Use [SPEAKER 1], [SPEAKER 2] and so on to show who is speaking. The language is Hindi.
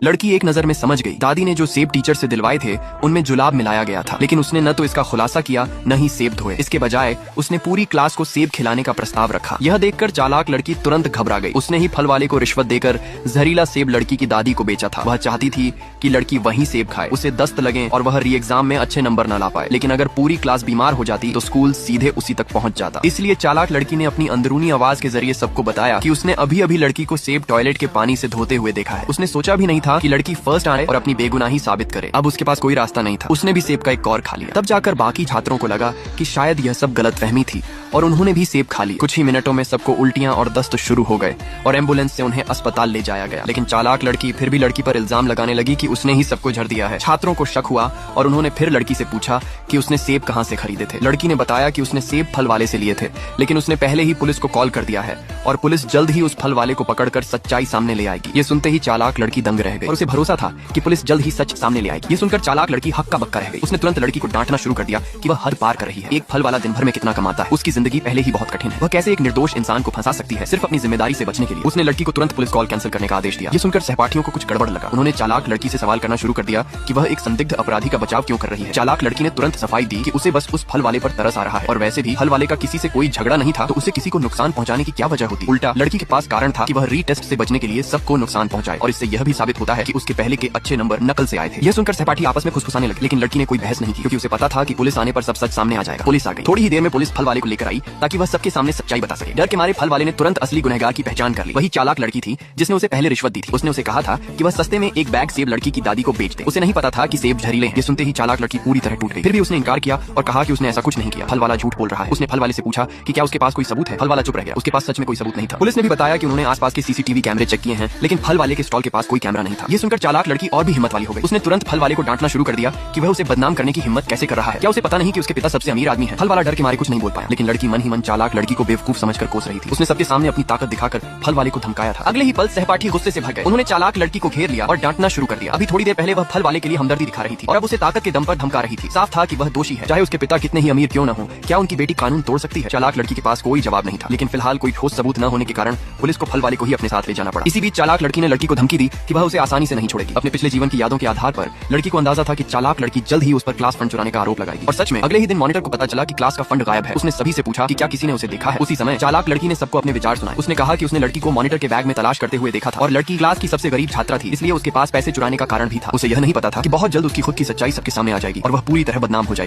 [SPEAKER 1] लड़की एक नजर में समझ गई। दादी ने जो सेब टीचर से दिलवाए थे उनमें जुलाब मिलाया गया था, लेकिन उसने न तो इसका खुलासा किया न ही सेब धोए। इसके बजाय उसने पूरी क्लास को सेब खिलाने का प्रस्ताव रखा। यह देखकर चालाक लड़की तुरंत घबरा गई। उसने ही फल वाले को रिश्वत देकर जहरीला सेब लड़की की दादी को बेचा था। वह चाहती थी कि लड़की वही सेब खाए, उसे दस्त लगे और वह री एग्जाम में अच्छे नंबर न ला पाए। लेकिन अगर पूरी क्लास बीमार हो जाती तो स्कूल सीधे उसी तक पहुंच जाता। इसलिए चालाक लड़की ने अपनी अंदरूनी आवाज के जरिए सबको बताया कि उसने अभी अभी लड़की को सेब टॉयलेट के पानी से धोते हुए देखा है। उसने सोचा भी नहीं था कि लड़की फर्स्ट आए और अपनी बेगुनाही साबित करे। अब उसके पास कोई रास्ता नहीं था। उसने भी सेब का एक कौर खा लिया। तब जाकर बाकी छात्रों को लगा कि शायद यह सब गलतफहमी थी और उन्होंने भी सेब खा ली। कुछ ही मिनटों में सबको उल्टियां और दस्त शुरू हो गए और एम्बुलेंस से उन्हें अस्पताल ले जाया गया। लेकिन चालाक लड़की फिर भी लड़की पर इल्जाम लगाने लगी कि उसने ही सबको झड़ दिया है। छात्रों को शक हुआ और उन्होंने फिर लड़की से पूछा कि उसने सेब कहां से खरीदे थे। लड़की ने बताया कि उसने सेब फल वाले से लिए थे, लेकिन उसने पहले ही पुलिस को कॉल कर दिया है और पुलिस जल्द ही उस फल वाले को पकड़कर सच्चाई सामने ले आएगी। ये सुनते ही चालाक लड़की दंग रह गई और उसे भरोसा था कि पुलिस जल्द ही सच सामने ले आएगी। ये सुनकर चालाक लड़की हक्का बक्का रह गई। उसने तुरंत लड़की को डांटना शुरू कर दिया कि वह हद पार कर रही है। एक फल वाला दिन भर में कितना कमाता है, उसकी जिंदगी पहले ही बहुत कठिन है। वह कैसे एक निर्दोष इंसान को फंसा सकती है सिर्फ अपनी जिम्मेदारी से बचने के लिए। उसने लड़की को तुरंत पुलिस कॉल कैंसिल करने का आदेश दिया। ये सुनकर सहपाठियों को कुछ गड़बड़ लगा। उन्होंने चालाक लड़की से सवाल करना शुरू कर दिया कि वह एक संदिग्ध अपराधी का बचाव क्यों कर रही है। चालाक लड़की ने तुरंत सफाई दी कि उसे बस उस फल वाले पर तरस आ रहा है और वैसे भी फल वाले का किसी से कोई झगड़ा नहीं था, तो उसे किसी को नुकसान पहुंचाने की क्या वजह होती। उल्टा लड़की के पास कारण था कि वह रीटेस्ट से बचने के लिए सबको नुकसान पहुंचाए और इससे यह भी साबित होता है कि उसके पहले के अच्छे नंबर नकल से आए थे। यह सुनकर सहपाठी आपस में फुसफुसाने लगे, लेकिन लड़की ने कोई बहस नहीं की क्योंकि उसे पता था कि पुलिस आने पर सब सच सामने आ जाएगा। पुलिस आ गई। थोड़ी ही देर में पुलिस फल वाले को लेकर आई ताकि वह सबके सामने सच्चाई बता सके। डर के मारे फल वाले ने तुरंत असली गुनहगार की पहचान कर ली। वही चालाक लड़की थी जिसने उसे पहले रिश्वत दी थी। उसने उसे कहा था कि वह सस्ते में एक बैग सेब लड़की की दादी को बेच दे। उसे नहीं पता था कि सेब जहरीले हैं। ये सुनते ही चालाक लड़की पूरी तरह टूट गई। फिर भी उसने इनकार किया और कहा कि उसने ऐसा कुछ नहीं किया। फल वाला झूठ बोल रहा है। उसने फल वाले से पूछा कि क्या उसके पास कोई सबूत है। फल वाला चुप रह गया। उसके पास सच में कोई सबूत नहीं था। पुलिस ने भी बताया कि उन्होंने आसपास के सीसीटीवी कैमरे चेक किए हैं, लेकिन फल वाले के स्टॉल के पास कोई कैमरा नहीं था। ये सुनकर चालाक लड़की और भी हिम्मत वाली हो गई। उसने तुरंत फल वाले को डांटना शुरू कर दिया कि वह उसे बदनाम करने की हिम्मत कैसे कर रहा है। क्या उसे पता नहीं कि उसके पिता सबसे अमीर आदमी है। फल वाला डर के मारे कुछ नहीं बोल पाया, लेकिन लड़की मन ही मन चालाक लड़की को बेवकूफ समझकर कोस रही थी। उसने सबके सामने अपनी ताकत दिखाकर फल वाले को धमकाया था। अगले ही पल सहपाठी गुस्से से भर गए। उन्होंने चालाक लड़की को घेर लिया और डांटना शुरू कर दिया। अभी थोड़ी देर पहले वह फल वाले के लिए हमदर्दी दिखा रही थी और अब उसे ताकत के दम पर धमका रही थी। साफ था कि वह दोषी है, चाहे उसके पिता कितने ही अमीर क्यों न हो। क्या उनकी बेटी कानून तोड़ सकती है। चालाक लड़की के पास कोई जवाब नहीं था, लेकिन फिलहाल कोई ठोस सबूत न होने के कारण पुलिस को फल वाले को ही अपने साथ ले जाना पड़ा। इसी बीच चालाक लड़की ने लड़की को धमकी दी कि वह उसे आसानी से नहीं छोड़ेगी। अपने पिछले जीवन की यादों के आधार पर लड़की को अंदाजा था कि चालाक लड़की जल्द ही उस पर क्लास फंड चुराने का आरोप लगाएगी। और सच में अगले ही दिन मॉनिटर को पता चला कि क्लास का फंड गायब है। उसने सभी से पूछा कि क्या किसी ने उसे देखा है। उसी समय चालाक लड़की ने सबको अपने विचार सुनाए। उसने कहा कि उसने लड़की को मॉनिटर के बैग में तलाश करते हुए देखा था और लड़की क्लास की सबसे गरीब छात्रा थी, इसलिए उसके पास पैसे चुराने का कारण भी था। उसे यह नहीं पता था कि बहुत जल्द उसकी खुद की सच्चाई सबके सामने आ जाएगी और वह पूरी तरह बदनाम हो जाएगी।